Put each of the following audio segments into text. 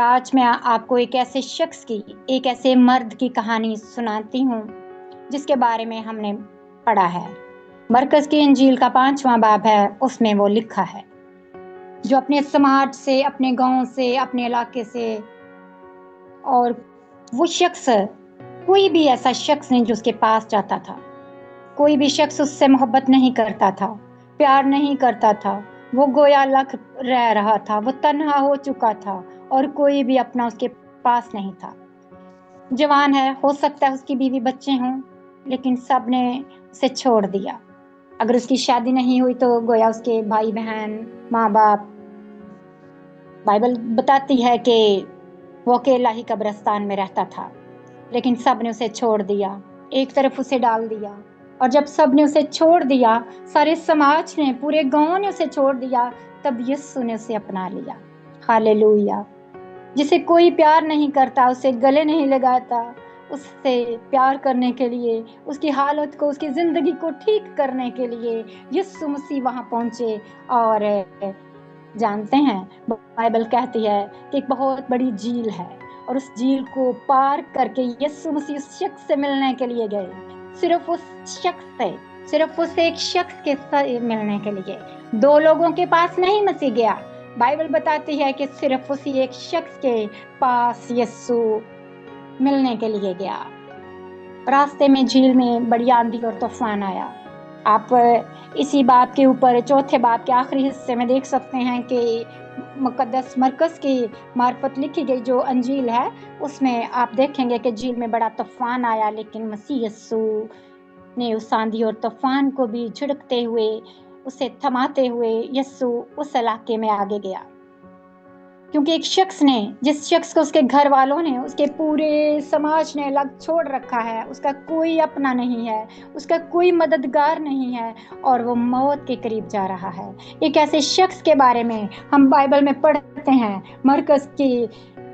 आज मैं आपको एक ऐसे शख्स की, एक ऐसे मर्द की कहानी सुनाती हूँ जिसके बारे में हमने पढ़ा है। मरकज की इंजील का 5वां बाब है, उसमें वो लिखा है, जो अपने समाज से, अपने गांव से, अपने इलाके से, और वो शख्स, कोई भी ऐसा शख्स नहीं जो उसके पास जाता था। कोई भी शख्स उससे मोहब्बत नहीं करता था, प्यार नहीं करता था। वो गोया अलग रह रहा था, वो तन्हा हो चुका था और कोई भी अपना उसके पास नहीं था। जवान है, हो सकता है उसकी बीवी बच्चे हों, लेकिन सब ने उसे छोड़ दिया। अगर उसकी शादी नहीं हुई तो गोया उसके भाई बहन, माँ बाप। बाइबल बताती है कि वो अकेला ही कब्रिस्तान में रहता था, लेकिन सब ने उसे छोड़ दिया, एक तरफ उसे डाल दिया। और जब सब ने उसे छोड़ दिया, सारे समाज ने, पूरे गांव ने उसे छोड़ दिया, तब यीशु ने उसे अपना लिया। हालेलुया। जिसे कोई प्यार नहीं करता, उसे गले नहीं लगाता, उससे प्यार करने के लिए, उसकी हालत को, उसकी जिंदगी को ठीक करने के लिए यीशु मसीह वहां पहुंचे। और जानते हैं, बाइबल कहती है कि एक बहुत बड़ी झील है और उस झील को पार करके यीशु मसीह उस शख्स से मिलने के लिए गए। सिर्फ उस शख्स से, सिर्फ उस एक शख्स के साथ मिलने के लिए। दो लोगों के पास नहीं मसीह गया। बाइबल बताती है कि सिर्फ उसी एक शख्स के पास यीशु मिलने के लिए गया। रास्ते में झील में बड़ी आंधी और तूफान आया। आप इसी बात के ऊपर चौथे बात के आखिरी हिस्से में देख सकते हैं कि मुकद्दस मरकज की मार्फत लिखी गई जो अंजील है, उसमें आप देखेंगे कि झील में बड़ा तूफान आया, लेकिन मसीह यीशु ने उस आंधी और तूफान को भी झिड़कते हुए, उसे थमाते हुए यीशु उस इलाके में आगे गया। क्योंकि एक शख्स ने, जिस शख्स को उसके घर वालों ने, उसके पूरे समाज ने अलग छोड़ रखा है, उसका कोई अपना नहीं है, उसका कोई मददगार नहीं है और वो मौत के करीब जा रहा है। एक ऐसे शख्स के बारे में हम बाइबल में पढ़ते हैं, मरकज की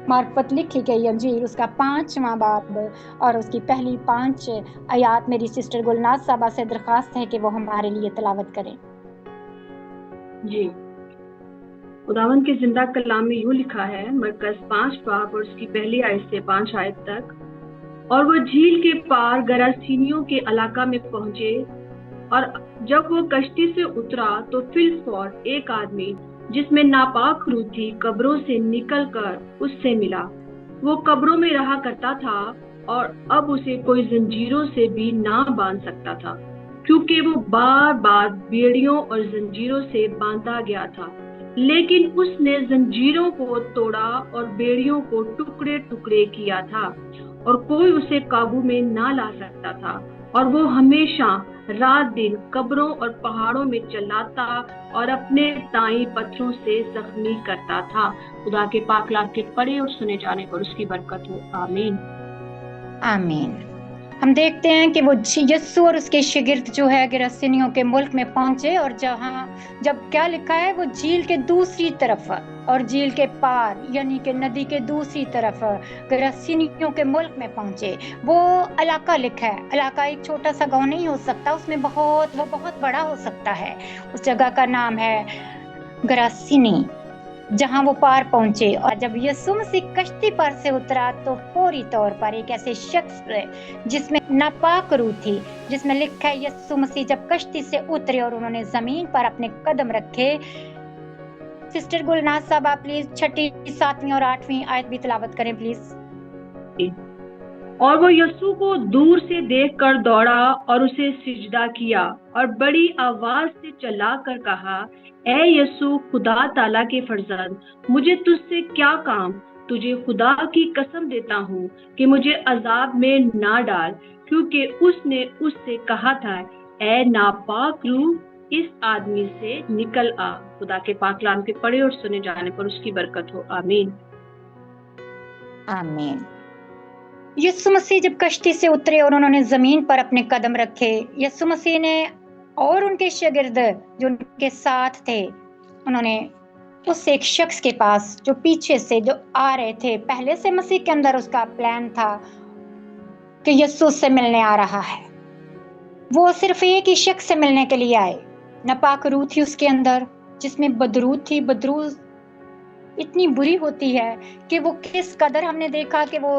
मार्फत लिखी गई अंजील, उसका 5वां बाब और उसकी पहली 5 आयात मेरी सिस्टर गुलनाज साहबा से दरखास्त है कि वो हमारे लिए तिलावत करें। जी, खुदावंद के जिंदा कलाम में यूं लिखा है, मरकज 5 बाब और उसकी पहली आयत से 5 आयत तक। और वो झील के पार गरासीनियों के इलाका में पहुंचे, और जब वो कश्ती से उतरा तो फिलफौर एक आदमी जिसमें नापाक रूह थी कब्रों से निकलकर उससे मिला। वो कब्रों में रहा करता था और अब उसे कोई जंजीरों से भी ना बांध सकता था, क्योंकि वो बार बार बेड़ियों और जंजीरों से बांधा गया था। लेकिन उसने जंजीरों को तोड़ा और बेड़ियों को टुकड़े टुकड़े किया था, और कोई उसे काबू में ना ला सकता था। और वो हमेशा रात दिन कब्रों और पहाड़ों में चलाता और अपने ताई पत्थरों से जख्मी करता था। खुदा के पाक कलाम के पढ़े और सुने जाने पर उसकी बरकत हो। आमीन आमीन। हम देखते हैं कि वो यीशु और उसके शागिर्द जो है गरासीनियों के मुल्क में पहुंचे, और जब क्या लिखा है, वो झील के दूसरी तरफ और झील के पार, यानी कि नदी के दूसरी तरफ गरासीनियों के मुल्क में पहुंचे। वो इलाका लिखा है, इलाका एक छोटा सा गांव नहीं हो सकता, उसमें वो बहुत बड़ा हो सकता है। उस जगह का नाम है गरासीनी, जहां वो पार पहुंचे। और जब यीशु मसीह कश्ती पर से उतरा तो फौरी तौर पर एक ऐसे शख्स जिसमें नापाक रूह थी, जिसमें लिखा है यीशु मसीह जब कश्ती से उतरे और उन्होंने जमीन पर अपने कदम रखे। सिस्टर गुलनाज साहब, आप प्लीज 6ठी, 7वीं और 8वीं आयत भी तिलावत करें प्लीज। और वो यीशु को दूर से देखकर दौड़ा और उसे सिजदा किया और बड़ी आवाज से चिल्लाकर कहा, ऐ यीशु, खुदा ताला के फर्जंद, मुझे तुझसे क्या काम? तुझे खुदा की कसम देता हूँ कि मुझे अजाब में ना डाल, क्योंकि उसने उससे कहा था, ऐ नापाक रूह, इस आदमी से निकल आ। खुदा के पाक कलाम के पढ़े और सुने जाने पर उसकी बरकत हो। आमीन आमीन। यीशु मसीह जब कश्ती से उतरे और उन्होंने जमीन पर अपने कदम रखे, यीशु मसीह ने और उनके शागिर्द जो उनके साथ थे, उन्होंने उस एक शख्स के पास जो पीछे से जो आ रहे थे, पहले से मसीह के अंदर उसका प्लान था कि यीशु से मिलने आ रहा है। वो सिर्फ एक ही शख्स से मिलने के लिए आए। नापाक रूह थी उसके अंदर, जिसमें बदरूह थी। बदरूह इतनी बुरी होती है कि वो किस कदर हमने देखा कि वो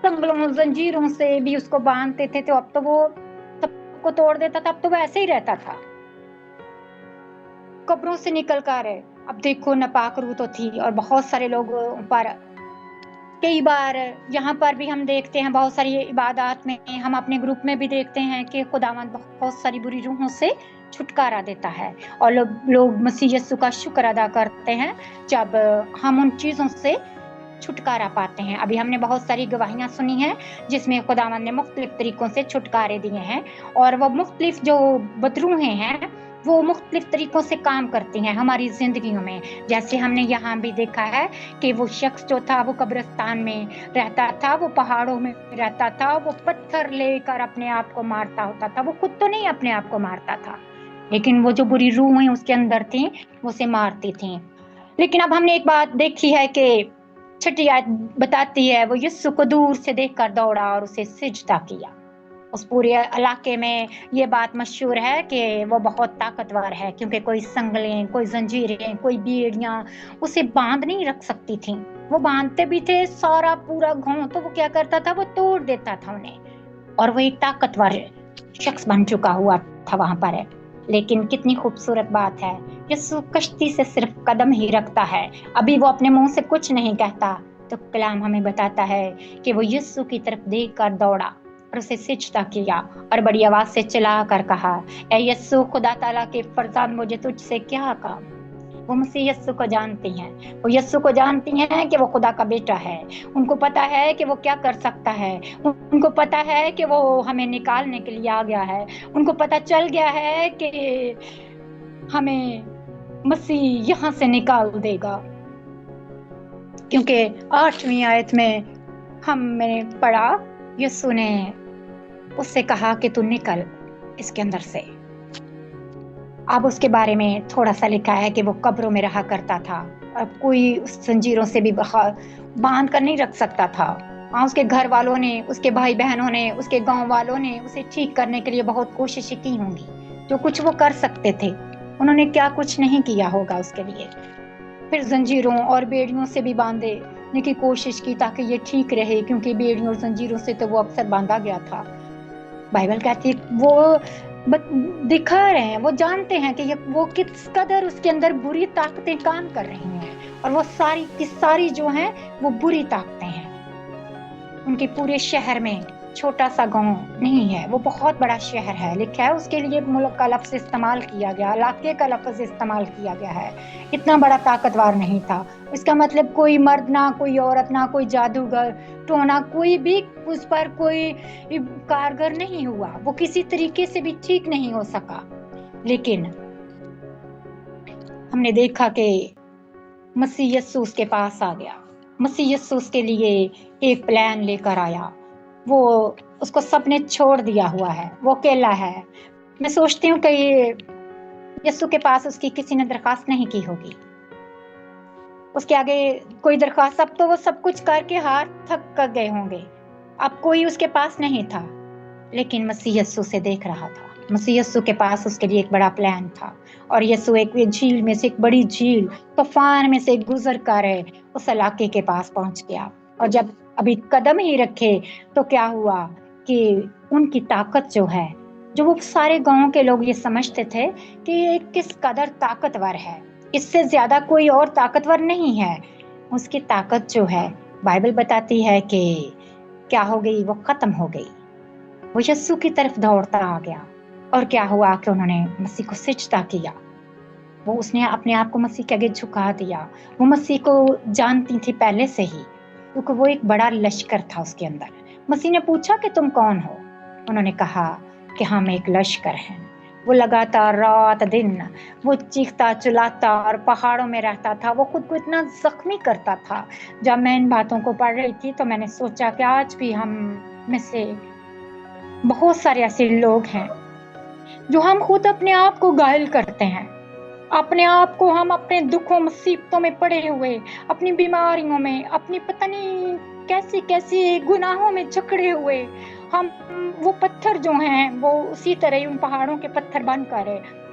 संगलों जंजीरों से भी उसको बांधते थे, तो अब तो वो सबको तोड़ देता था, अब तो वो ऐसे ही रहता था, कब्रों से निकल कर। अब देखो नापाक रूह तो थी, और बहुत सारे लोगों पर कई बार यहाँ पर भी हम देखते हैं, बहुत सारी इबादत में हम अपने ग्रुप में भी देखते हैं कि खुदावंद बहुत सारी बुरी रूहों से छुटकारा देता है, और लोग मसीह यीशु का शुक्र अदा करते हैं जब हम उन चीजों से छुटकारा पाते हैं। अभी हमने बहुत सारी गवाहियां सुनी हैं जिसमें खुदावंद ने मुख्तलिफ तरीकों से छुटकारे दिए हैं, और वो मुख्तलिफ जो बदरूहें हैं वो मुख्तलिफ तरीकों से काम करती हैं हमारी जिंदगियों में। जैसे हमने यहाँ भी देखा है कि वो शख्स जो था वो कब्रिस्तान में रहता था, वो पहाड़ों में रहता था, वो पत्थर लेकर अपने आप को मारता होता था। वो खुद तो नहीं अपने आप को मारता था, लेकिन वो जो बुरी रूहें उसके अंदर थी वो उसे मारती थी। लेकिन अब हमने एक बात देखी है कि 6ठी आयत बताती है, वो यीशु को दूर से देखकर दौड़ा और उसे सिजदा किया। उस पूरे इलाके में ये बात मशहूर है कि वो बहुत ताकतवर है, क्योंकि कोई संगलें, कोई जंजीरें, कोई बेड़ियां उसे बांध नहीं रख सकती थी। वो बांधते भी थे सारा पूरा गांव, तो वो क्या करता था, वो तोड़ देता था उन्हें, और वो एक ताकतवर शख्स बन चुका हुआ था वहां पर। लेकिन कितनी खूबसूरत बात है, यीशु कश्ती से सिर्फ कदम ही रखता है, अभी वो अपने मुंह से कुछ नहीं कहता, तो कलाम हमें बताता है कि वो यीशु की तरफ देखकर दौड़ा और उसे सिजदा किया और बड़ी आवाज से चिल्ला कर कहा, ऐ यीशु, खुदा ताला के फरजाद, मुझे तुझसे क्या काम। वो मसीह यीशु को जानती हैं, वो यीशु को जानती हैं कि वो खुदा का बेटा है। उनको पता है कि वो क्या कर सकता है, उनको पता है कि वो हमें निकालने के लिए आ गया है। उनको पता चल गया है कि हमें मसीह यहाँ से निकाल देगा, क्योंकि 8वीं आयत में हमने पढ़ा, यीशु ने उससे कहा कि तू निकल इसके अंदर से। अब उसके बारे में थोड़ा सा लिखा है कि वो कब्रों में रहा करता था, अब कोई उस जंजीरों से भी बांध कर नहीं रख सकता था। उसके घर वालों ने, उसके भाई बहनों ने, उसके गांव वालों ने उसे ठीक करने के लिए बहुत कोशिशें की होंगी, जो कुछ वो कर सकते थे। उन्होंने क्या कुछ नहीं किया होगा उसके लिए। फिर जंजीरों और बेड़ियों से भी बांधने की कोशिश की ताकि ये ठीक रहे, क्योंकि बेड़ियों और जंजीरों से तो वो अक्सर बांधा गया था। बाइबल कहती है वो दिखा रहे हैं, वो जानते हैं कि वो किस कदर उसके अंदर बुरी ताकतें काम कर रही हैं, और वो सारी की सारी जो हैं वो बुरी ताकतें हैं। उनके पूरे शहर में छोटा सा गांव नहीं है, वो बहुत बड़ा शहर है। लिखा है उसके लिए मुल्क का लफ्ज इस्तेमाल किया गया, इलाके का लफ्ज इस्तेमाल किया गया है। इतना बड़ा ताकतवर नहीं था। इसका मतलब कोई मर्द ना कोई औरत ना कोई जादूगर टोना कोई भी उस पर कोई कारगर नहीं हुआ, वो किसी तरीके से भी ठीक नहीं हो सका। लेकिन हमने देखा कि मसीह यीशु उसके पास आ गया, मसीह यीशु उसके लिए एक प्लान लेकर आया। वो उसको सबने छोड़ दिया हुआ है, वो अकेला है। मैं सोचती हूँ कि यीशु के पास उसकी किसी ने दरखास्त नहीं की होगी, उसके आगे कोई दरखास्त, अब तो वो सब कुछ करके हाथ थक कर गए होंगे, अब कोई उसके पास नहीं था। लेकिन मसीह यीशु से देख रहा था, मसीह यीशु के पास उसके लिए एक बड़ा प्लान था। और यीशु एक झील में से, एक बड़ी झील तूफान में से गुजर कर उस इलाके के पास पहुंच गया। और जब अभी कदम ही रखे तो क्या हुआ कि उनकी ताकत जो है, जो वो सारे गांव के लोग ये समझते थे कि ये किस कदर ताकतवर है, इससे ज्यादा कोई और ताकतवर नहीं है। उसकी ताकत जो है बाइबल बताती है कि क्या हो गई, वो खत्म हो गई। वो यीशु की तरफ दौड़ता आ गया, और क्या हुआ कि उन्होंने मसीह को सिजदा किया। वो उसने अपने आप को मसीह के आगे झुका दिया। वो मसीह को जानती थी पहले से ही, क्योंकि वो एक बड़ा लश्कर था उसके अंदर। मसीह ने पूछा कि तुम कौन हो? उन्होंने कहा कि हम एक लश्कर हैं। वो लगातार रात दिन वो चीखता चिल्लाता और पहाड़ों में रहता था। वो खुद को इतना जख्मी करता था। जब मैं इन बातों को पढ़ रही थी तो मैंने सोचा कि आज भी हम में से बहुत सारे ऐसे लोग हैं जो हम खुद अपने आप को घायल करते हैं, अपने आप को हम अपने दुखों मुसीबतों में पड़े हुए, अपनी बीमारियों में, अपनी पता नहीं कैसी कैसी गुनाहों में जकड़े हुए हम वो पत्थर जो हैं वो उसी तरह उन पहाड़ों के पत्थर बनकर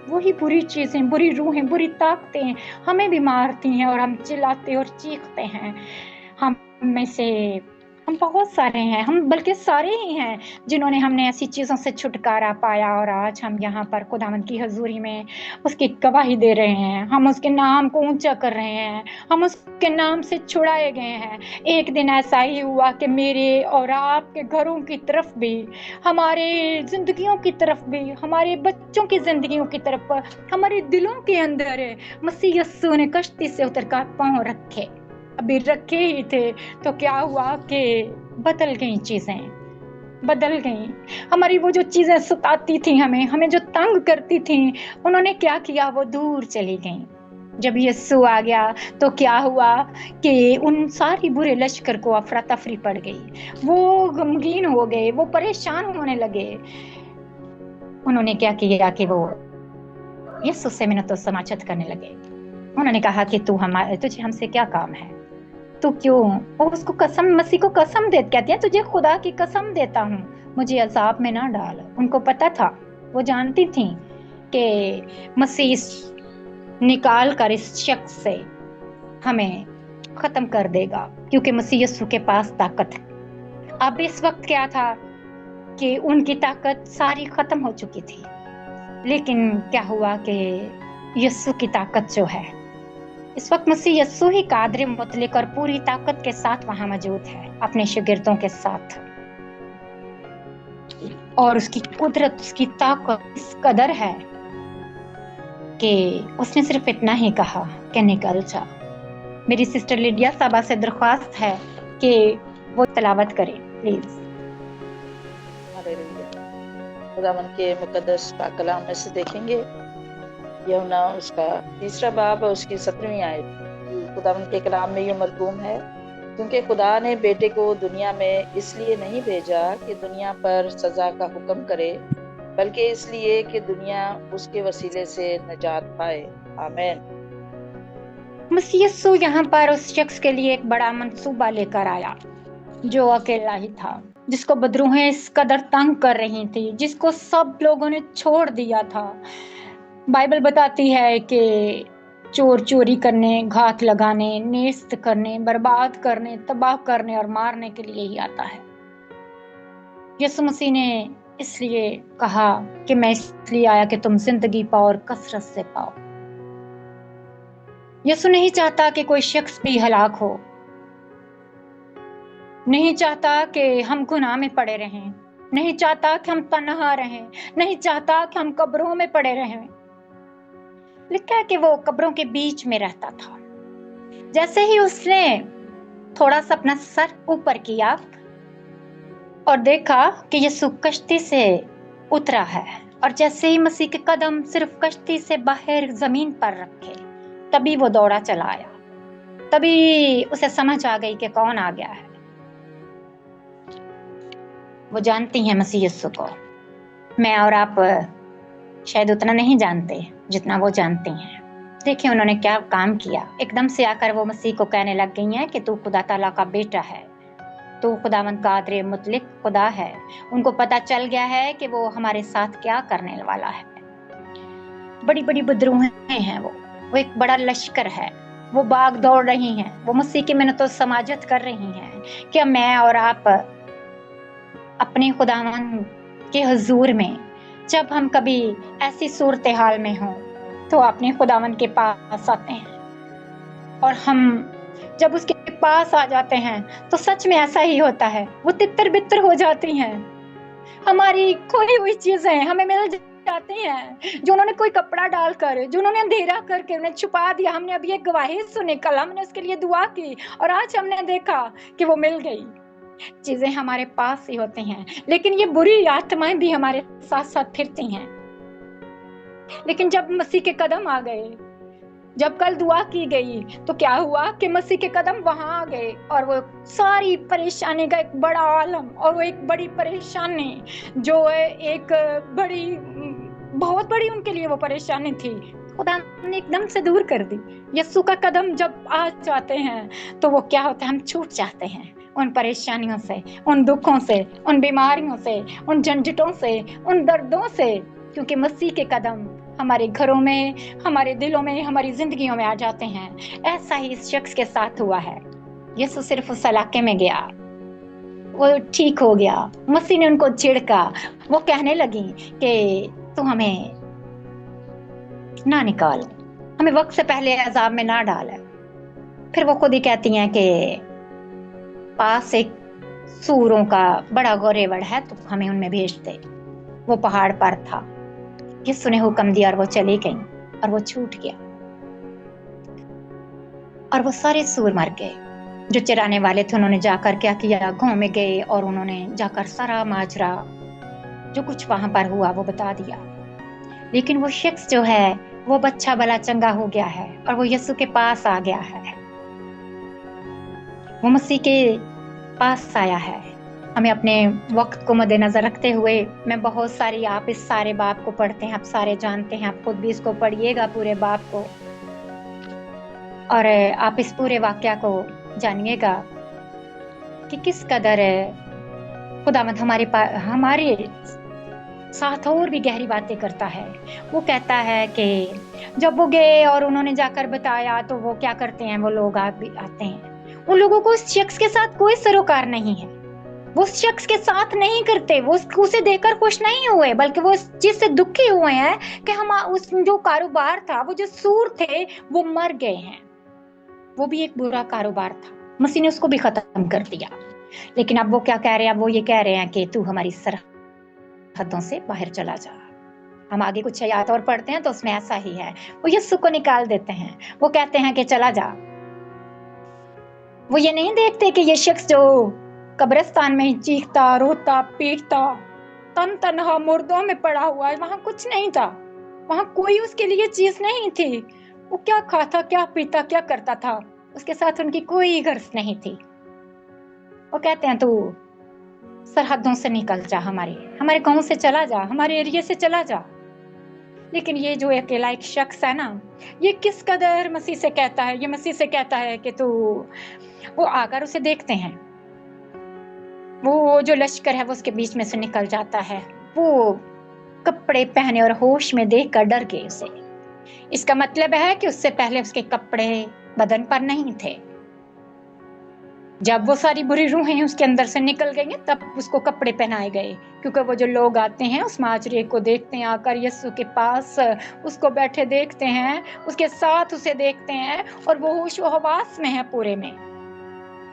वही बुरी चीजें, बुरी रूहें, बुरी ताकतें हमें भी मारती हैं और हम चिल्लाते और चीखते हैं। हम में से हम बहुत सारे हैं, हम बल्कि सारे ही हैं जिन्होंने हमने ऐसी चीजों से छुटकारा पाया, और आज हम यहाँ पर खुदावंद की हजूरी में उसकी गवाही दे रहे हैं। हम उसके नाम को ऊंचा कर रहे हैं, हम उसके नाम से छुड़ाए गए हैं। एक दिन ऐसा ही हुआ कि मेरे और आपके घरों की तरफ भी, हमारे जिंदगियों की तरफ भी, हमारे बच्चों की जिंदगियों की तरफ, हमारे दिलों के अंदर मसीह यस्सु ने कश्ती से उतरकर पांव रखे। अभी रखे ही थे तो क्या हुआ कि बदल गई चीजें, बदल गई। हमारी वो जो चीजें सताती थी, हमें जो तंग करती थी, उन्होंने क्या किया, वो दूर चली गई। जब यीशु आ गया तो क्या हुआ कि उन सारी बुरे लश्कर को अफरा तफरी पड़ गई। वो गमगीन हो गए, वो परेशान होने लगे। उन्होंने क्या किया कि वो यीशु से मिन्नत और समाजत करने लगे। उन्होंने कहा कि तुझे हमसे क्या काम है, तू क्यों, वो उसको कसम, मसीह को कसम दे कहती है, तुझे खुदा की कसम देता हूँ, मुझे अजाब में ना डाल। उनको पता था, वो जानती थी कि मसीह निकाल कर इस शख्स से हमें खत्म कर देगा, क्योंकि मसीह यीशु के पास ताकत है। अब इस वक्त क्या था कि उनकी ताकत सारी खत्म हो चुकी थी, लेकिन क्या हुआ कि यीशु की ताकत जो है इस वक्त, मसीह यीशु ही कादर मुतलक और पूरी ताकत के साथ वहां मौजूद है, अपने शागिर्दों के साथ। और उसकी कुदरत, उसकी ताकत इस कदर है कि उसने सिर्फ इतना ही कहा कि निकल जा। मेरी सिस्टर लिडिया साहबा से दरख्वास्त है कि वो तलावत करे प्लीज। खुदावंद के मुकद्दस पाक कलाम में से देखेंगे यूहन्ना उसका 3 बाब और उसकी 17वीं आयत। खुदावंद के कलाम में यूं मरकूम है, क्योंकि खुदा ने बेटे को दुनिया में इसलिए नहीं भेजा कि दुनिया पर सजा का हुक्म करे, बल्कि इसलिए कि दुनिया उसके वसीले से निजात पाए। आमीन। मसीह यीशु यहाँ पर उस शख्स के लिए एक बड़ा मंसूबा लेकर आया जो अकेला ही था, जिसको बदरूहें इस कदर तंग कर रही थी, जिसको सब लोगों ने छोड़ दिया था। बाइबल बताती है कि चोर चोरी करने, घात लगाने, नेस्त करने, बर्बाद करने, तबाह करने और मारने के लिए ही आता है। यीशु मसीह ने इसलिए कहा कि मैं इसलिए आया कि तुम जिंदगी पाओ और कसरत से पाओ। यीशु नहीं चाहता कि कोई शख्स भी हलाक हो, नहीं चाहता कि हम गुनाह में पड़े रहें, नहीं चाहता कि हम तन्हा रहें, नहीं चाहता कि हम कब्रों में पड़े रहें। लिखा है कि वो कब्रों के बीच में रहता था। जैसे ही उसने थोड़ा सा अपना सर ऊपर किया और देखा कि यीशु कश्ती से उतरा है, और जैसे ही मसीह के कदम सिर्फ कश्ती से बाहर जमीन पर रखे, तभी वो दौड़ा चला आया। तभी उसे समझ आ गई कि कौन आ गया है। वो जानती है मसीह यीशु को, मैं और आप शायद उतना नहीं जानते जितना वो जानती हैं। देखिए उन्होंने क्या काम किया। एकदम से आकर वो मसीह को कहने लग गई हैं कि तू खुदा ताला का बेटा है, तू खुदावंद कादर मुतलक खुदा है। उनको पता चल गया है कि वो हमारे साथ क्या करने वाला है। बड़ी बड़ी बदरूहें हैं वो एक बड़ा लश्कर है, वो भाग दौड़ रही हैं, वो मसीह की मिन्नतों समाजत कर रही हैं। क्या मैं और आप अपने खुदावंद के हुजूर में जब हम कभी ऐसी सूरत हाल में हों तो अपने खुदावंद के पास आते हैं, और हम जब उसके पास आ जाते हैं तो सच में ऐसा ही होता है, वो तितर बितर हो जाती हैं। हमारी खोई हुई चीजें हमें मिल जाती हैं, जो उन्होंने कोई कपड़ा डालकर, जो उन्होंने अंधेरा करके उन्हें छुपा दिया। हमने अभी एक गवाही सुनी, कल हमने उसके लिए दुआ की और आज हमने देखा कि वो मिल गई। चीजें हमारे पास ही होती हैं, लेकिन ये बुरी आत्माएं भी हमारे साथ साथ फिरती हैं। लेकिन जब मसीह के कदम आ गए, जब कल दुआ की गई, तो क्या हुआ कि मसीह के कदम वहां आ गए, और वो सारी परेशानी का एक बड़ा आलम, और वो एक बड़ी परेशानी जो है एक बड़ी, बहुत बड़ी उनके लिए वो परेशानी थी, खुदा ने एकदम से दूर कर दी। यीशु का कदम जब आ जाते हैं तो वो क्या होता है, हम छूट जाते हैं उन परेशानियों से, उन दुखों से, उन बीमारियों से, उन झंझटों से, उन दर्दों से, क्योंकि मसीह के कदम हमारे घरों में, हमारे दिलों में, हमारी जिंदगियों में आ जाते हैं। ऐसा ही इस शख्स के साथ हुआ है। यीशु सिर्फ उस इलाके में गया, वो ठीक हो गया। मसीह ने उनको छिड़का। वो कहने लगी कि तू हमें ना निकाल, हमें वक्त से पहले अजाब में ना डाल। फिर वो खुद ही कहती हैं कि पास एक सूरों का बड़ा गोरेवड़ है, तो हमें उनमें भेज दे। वो पहाड़ पर था। यीशु ने हुक्म दिया और वो चली गई और वो छूट गया। और वो सारे सूर मर गए। जो चराने वाले थे उन्होंने जाकर क्या किया, गांव में गए और उन्होंने जाकर सारा माजरा जो कुछ वहां पर हुआ वो बता दिया। लेकिन वो शख्स जो है वो बच्चा भला चंगा हो गया है और वो यीशु के पास आ गया है, वो मसीह के पास आया है। हमें अपने वक्त को मद्देनजर रखते हुए, मैं बहुत सारी, आप इस सारे बाब को पढ़ते हैं, आप सारे जानते हैं, आप खुद भी इसको पढ़िएगा पूरे बाब को, और आप इस पूरे वाक्या को जानिएगा कि किस कदर खुदावंद हमारे साथ और भी गहरी बातें करता है। वो कहता है कि जब वो गए और उन्होंने जाकर बताया तो वो क्या करते हैं, वो लोग आते हैं, उन लोगों को उस शख्स के साथ कोई सरोकार नहीं है, वो उस शख्स के साथ नहीं करते, वो उसे देखकर खुश नहीं हुए, बल्कि वो इस चीज से दुखी हुए हैं कि हम उस जो कारोबार था, वो जो सूर थे वो मर गए हैं। वो भी एक बुरा कारोबार था, मसीह ने उसको भी खत्म कर दिया। लेकिन अब वो क्या कह रहे हैं, वो ये कह रहे हैं कि तू हमारी सरहदों से बाहर चला जा। हम आगे कुछ आयत और पढ़ते हैं तो उसमें ऐसा ही है। वो यीशु को निकाल देते हैं, वो कहते हैं कि चला जा। वो ये नहीं देखते कि ये शख्स जो कब्रिस्तान में चीखता, रोता, पीटता, तनहा मुर्दों में पड़ा हुआ है, वहां कुछ नहीं था, वहां कोई उसके लिए चीज नहीं थी। वो क्या खाता, क्या पीता, क्या करता था, उसके साथ उनकी कोई गर्ज नहीं थी। वो कहते हैं तू सरहदों से निकल जा, हमारे गांव से चला जा, हमारे एरिया से चला जा। लेकिन ये जो अकेला एक शख्स है ना, ये किस कदर मसीह से कहता है, ये मसीह से कहता है कि तू, वो आकर उसे देखते हैं, वो जो लश्कर है वो उसके बीच में से निकल जाता है। वो कपड़े पहने और होश में देखकर डर गए उसे। इसका मतलब है कि उससे पहले उसके कपड़े बदन पर नहीं थे। जब वो सारी बुरी रूहें उसके अंदर से निकल गई तब उसको कपड़े पहनाए गए, क्योंकि वो जो लोग आते हैं उस माजरे को देखते हैं, आकर यीशु के पास उसको बैठे देखते हैं, उसके साथ उसे देखते हैं, और वो होश व हवास में है पूरे में,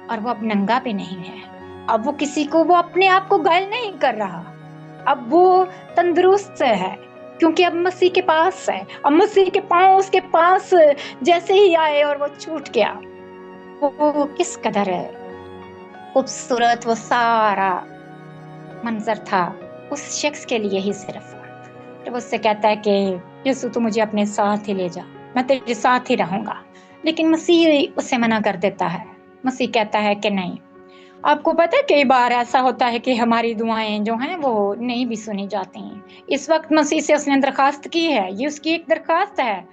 और वो अब नंगा भी नहीं है। अब वो किसी को, वो अपने आप को घायल नहीं कर रहा, अब वो तंदुरुस्त है, क्योंकि अब मसीह के पास है। अब मसीह के पांव उसके पास जैसे ही आए और वो छूट गया। वो किस कदर खूबसूरत वो सारा मंजर था उस शख्स के लिए ही सिर्फ। तो वो उससे कहता है कि यीशु तू मुझे अपने साथ ही ले जा, मैं तेरे साथ ही रहूंगा। लेकिन मसीह उससे मना कर देता है। मसीह कहता है कि नहीं। आपको पता है कई बार ऐसा होता है कि हमारी दुआएं जो हैं वो नहीं भी सुनी जाती हैं। इस वक्त मसीह से उसने दरखास्त की है, ये उसकी एक दरखास्त है,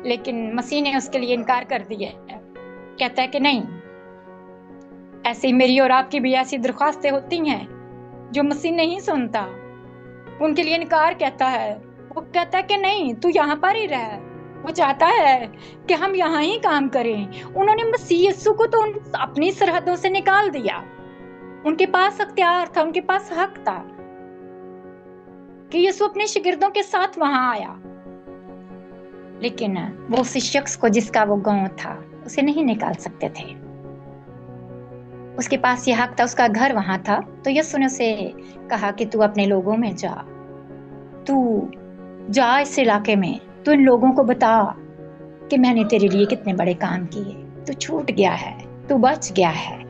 लेकिन मसीह ने उसके लिए इनकार कर दिया है। कहता है कि नहीं, ऐसी मेरी और आपकी भी ऐसी दरखास्तें होती हैं जो मसीह नहीं सुनता, उनके लिए इनकार कहता है। वो कहता है कि नहीं, तू यहाँ पर ही रह। वो चाहता है कि हम यहाँ ही काम करें। उन्होंने मसीह यीशु को तो अपनी सरहदों से निकाल दिया। उनके पास अख्तियार था, उनके पास हक था कि यीशु अपने शागिर्दों के साथ वहां आया, लेकिन वो उस शख्स को जिसका वो गांव था उसे नहीं निकाल सकते थे। उसके पास ये हक था, उसका घर वहां था। तो यीशु ने उसे कहा कि तू अपने लोगों में जा, तू जा इस इलाके में, तू इन लोगों को बता कि मैंने तेरे लिए कितने बड़े काम किए। तू छूट गया है, तू बच गया है।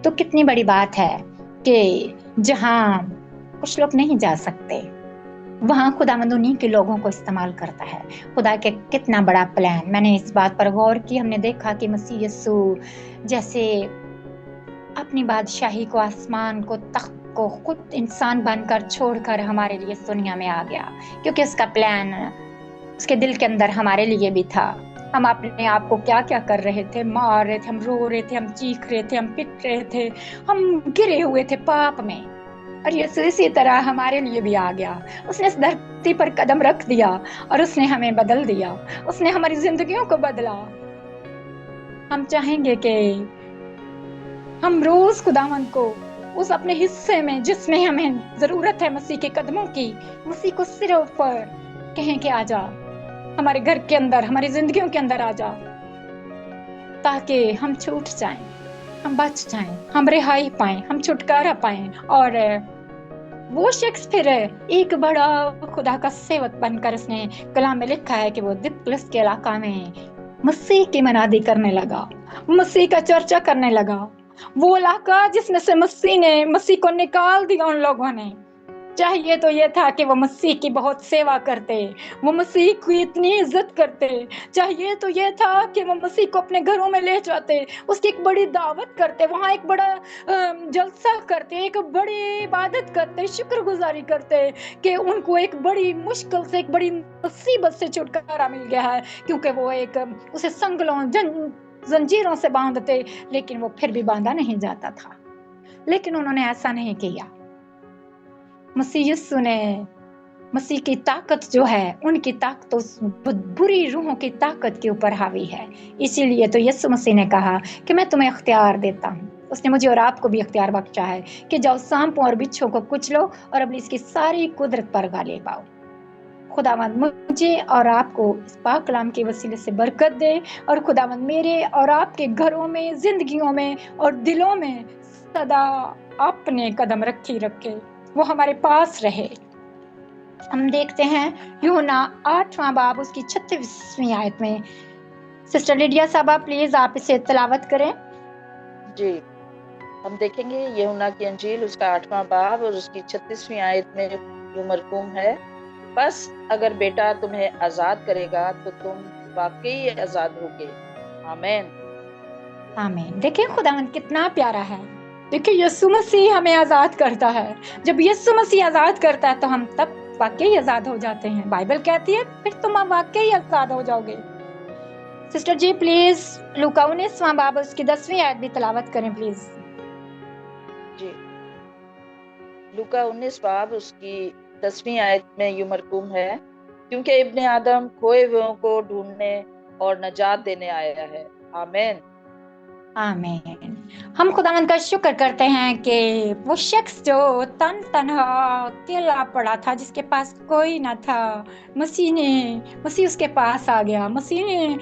तो कितनी बड़ी बात है कि जहां कुछ लोग नहीं जा सकते वहां खुदावंद उन्हीं के लोगों को इस्तेमाल करता है। खुदा के कितना बड़ा प्लान। मैंने इस बात पर गौर की। हमने देखा कि मसीह यीशु जैसे अपनी बादशाही को, आसमान को, तख्त को खुद इंसान बनकर छोड़कर हमारे लिए इस दुनिया में आ गया, क्योंकि उसका प्लान उसके दिल के अंदर हमारे लिए भी था। हम अपने आप को क्या क्या कर रहे थे, मार रहे थे, हम रो रहे थे, हम चीख रहे थे, हम पिट रहे थे, हम गिरे हुए थे पाप में। और यीशु इसी तरह हमारे लिए भी आ गया। उसने इस धरती पर कदम रख दिया और उसने हमें बदल दिया, उसने हमारी जिंदगियों को बदला। हम चाहेंगे कि हम रोज खुदावंद को उस अपने हिस्से में जिसमें हमें जरूरत है मसीह के कदमों की, मसीह को सिर्फ पर कहें कि आ जा, हमारे घर के अंदर, हमारी जिंदगियों के अंदर आ जा, ताकि हम छूट जाएं, हम बच जाएं, हम रिहाई पाएं, हम छुटकारा पाएं। और वो शख्स फिर एक बड़ा खुदा का सेवक बनकर, उसने कलाम में लिखा है कि वो दिप्लस के इलाका में मसीह की मनादी करने लगा, मसीह का चर्चा करने लगा। वो इलाका जिसमें से मसीह को निकाल दिया उन लोगों ने। चाहिए तो ये था कि वो मसीह की बहुत सेवा करते, वो मसीह की इतनी इज्जत करते। चाहिए तो ये था कि वो मसीह को अपने घरों में ले जाते, उसकी एक बड़ी दावत करते, वहाँ एक बड़ा जलसा करते, एक बड़ी इबादत करते, शुक्रगुजारी करते कि उनको एक बड़ी मुश्किल से, एक बड़ी मुसीबत से छुटकारा मिल गया है, क्योंकि वो एक उसे संगलों जंजीरों से बांधते, लेकिन वो फिर भी बांधा नहीं जाता था। लेकिन उन्होंने ऐसा नहीं किया। मसीह यीशु ने, मसीह की ताकत जो है, उनकी ताकत तो बुरी रूहों की ताकत के ऊपर हावी है। इसीलिए तो यीशु मसीह ने कहा कि मैं तुम्हें इख्तियार देता हूँ। उसने मुझे और आपको भी इख्तियार बख्शा है कि जाओ सांपों और बिच्छों को कुचलो और अब इसकी सारी कुदरत पर गालिब पाओ। खुदावंद मुझे और आपको इस पाक कलाम के वसीले से बरकत दे, और खुदावंद मेरे और आपके घरों में, जिंदगियों में और दिलों में सदा अपने कदम रखे, वो हमारे पास रहे। हम देखते हैं यूहन्ना 8वां बाब उसकी 36वीं आयत में। सिस्टर लिडिया साहबा प्लीज आप इसे तिलावत करें। जी, हम देखेंगे यूहन्ना की अंजील उसका 8वां बाब और उसकी 36वीं आयत में यूं मरकूम है, बस अगर बेटा तुम्हें आजाद करेगा तो तुम वाकई आजाद होगे। आमीन आमीन। देखिए खुदावंद कितना प्यारा है। देखिए यीशु मसीह हमें आजाद करता है। जब यीशु मसीह आजाद करता है तो हम तब वाकई आजाद हो जाते हैं। बाइबल कहती है फिर तुम वाकई आजाद हो जाओगे। सिस्टर जी प्लीज लूका 19वां बाब उसकी 10वीं आयत भी तिलावत करें प्लीज। जी, लूका 19 बाब उसकी 10वीं आयत में यूं मरकूम है, क्योंकि इब्ने आदम खोए हुओं को ढूंढने और नजात देने आया है। आमीन आमीन। हम खुदावंद का शुक्र करते हैं कि वो शख्स जो तन्हा अकेला पड़ा था, जिसके पास कोई ना था, मसीह उसके पास आ गया। मसीह ने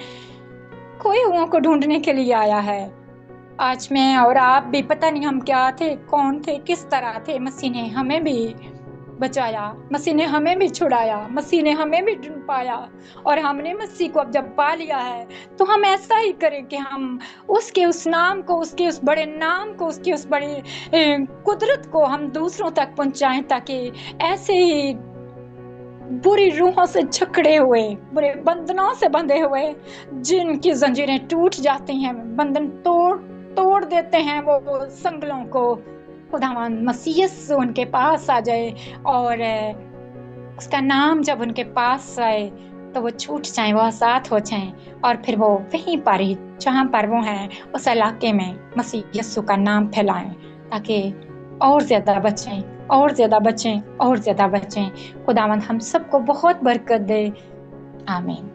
खोए हुओं को ढूंढने के लिए आया है। आज मैं और आप भी पता नहीं हम क्या थे, कौन थे, किस तरह थे, मसीह ने हमें भी बचाया, मसीह ने हमें भी छुड़ाया, मसीह ने हमें भी ढूंढ पाया। और हमने मसीह को अब जब पा लिया है तो हम ऐसा ही करें कि हम उसके उस नाम को, उसके उस बड़े नाम को, उसकी उस बड़ी कुदरत को हम दूसरों तक पहुंचाएं, ताकि ऐसे ही बुरी रूहों से जकड़े हुए, बुरे बंधनों से बंधे हुए, जिनकी जंजीरें टूट जाती हैं, बंधन तोड़ देते हैं वो संगलों को, खुदावंद मसीह यीशु उनके पास आ जाए और उसका नाम जब उनके पास आए तो वो छूट जाए, वो आजाद हो जाए, और फिर वो वहीं पर ही जहाँ पर वो हैं उस इलाके में मसीह यीशु का नाम फैलाएं, ताकि और ज्यादा बचें, और ज्यादा बचें, और ज्यादा बचें। खुदावंद हम सबको बहुत बरकत दे। आमीन।